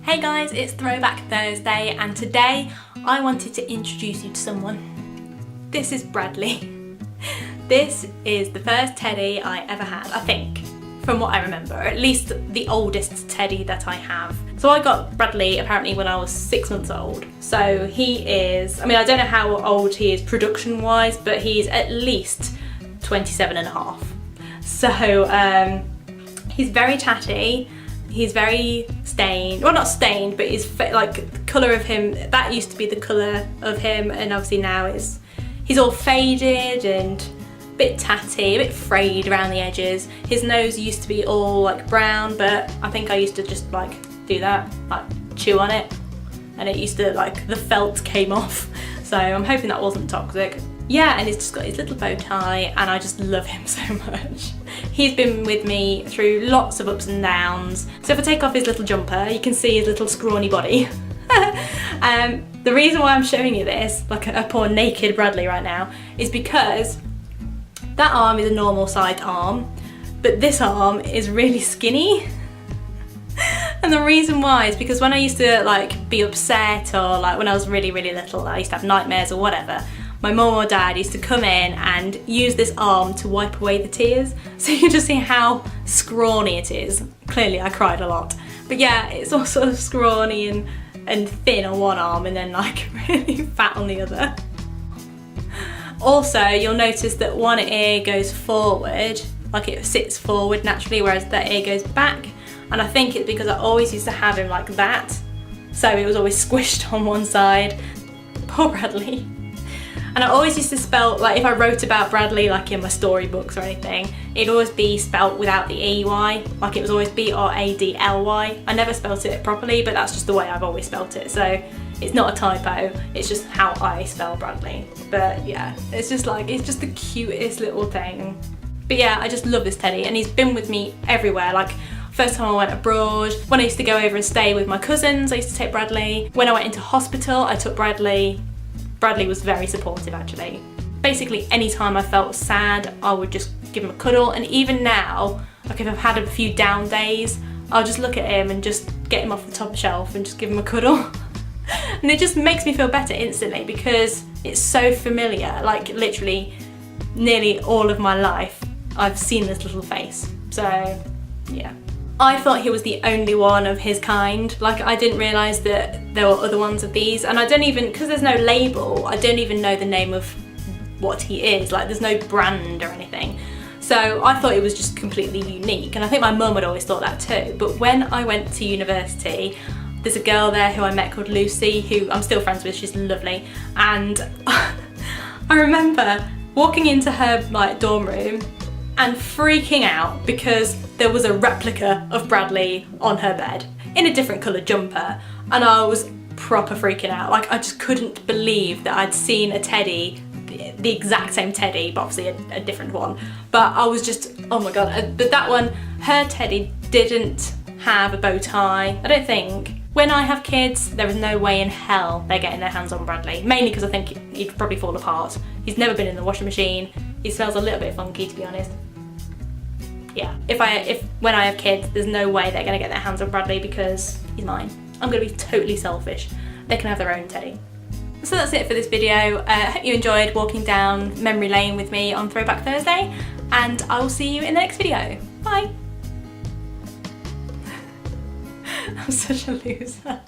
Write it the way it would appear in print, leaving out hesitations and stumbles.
Hey guys, it's Throwback Thursday and today I wanted to introduce you to someone. This is Bradley. This is the first teddy I ever had, I think, from what I remember, or at least the oldest teddy that I have. So I got Bradley apparently when I was 6 months old. So he is, I mean, I don't know how old he is production wise, but he's at least 27 and a half. So he's very tatty. He's very stained, well not stained, but he's like the colour of him, that used to be the colour of him, and obviously now he's all faded and a bit tatty, a bit frayed around the edges. His nose used to be all like brown, but I think I used to just like do that, like chew on it, and it used to like, the felt came off. So I'm hoping that wasn't toxic. Yeah, and he's just got his little bow tie and I just love him so much. He's been with me through lots of ups and downs. So if I take off his little jumper, you can see his little scrawny body. The reason why I'm showing you this, like a poor naked Bradley right now, is because that arm is a normal sized arm, but this arm is really skinny. And the reason why is because when I used to like be upset, or like when I was really little, I used to have nightmares or whatever, my mum or dad used to come in and use this arm to wipe away the tears. So you can just see how scrawny it is. Clearly I cried a lot. But yeah, it's all sort of scrawny and thin on one arm and then like really fat on the other. Also, you'll notice that one ear goes forward, like it sits forward naturally, whereas that ear goes back. And I think it's because I always used to have him like that. So it was always squished on one side. Poor Bradley. And I always used to spell, like if I wrote about Bradley like in my storybooks or anything, it'd always be spelt without the E-Y, like it was always B-R-A-D-L-Y. I never spelt it properly, but that's just the way I've always spelt it. So it's not a typo, it's just how I spell Bradley. But yeah, it's just like, it's just the cutest little thing. But yeah, I just love this teddy and he's been with me everywhere. Like first time I went abroad, when I used to go over and stay with my cousins, I used to take Bradley. When I went into hospital, I took Bradley. Bradley was very supportive actually. Basically anytime I felt sad, I would just give him a cuddle, and even now, like if I've had a few down days, I'll just look at him and just get him off the top shelf and just give him a cuddle. And it just makes me feel better instantly because it's so familiar, like literally nearly all of my life I've seen this little face. So yeah. I thought he was the only one of his kind. Like I didn't realise that there were other ones of these, and I don't even, because there's no label, I don't even know the name of what he is. Like there's no brand or anything. So I thought it was just completely unique, and I think my mum had always thought that too. But when I went to university, there's a girl there who I met called Loocie, who I'm still friends with, she's lovely. And I remember walking into her like dorm room and freaking out because there was a replica of Bradley on her bed in a different coloured jumper, and I was proper freaking out. Like I just couldn't believe that I'd seen a teddy, the exact same teddy, but obviously a different one. But I was just, oh my god. But that one, her teddy didn't have a bow tie, I don't think. When I have kids, there is no way in hell they're getting their hands on Bradley, mainly because I think he'd probably fall apart. He's never been in the washing machine. He smells a little bit funky, to be honest. Yeah, when I have kids, there's no way they're gonna get their hands on Bradley because he's mine. I'm gonna be totally selfish. They can have their own teddy. So that's it for this video. I hope you enjoyed walking down memory lane with me on Throwback Thursday, and I will see you in the next video. Bye. I'm such a loser.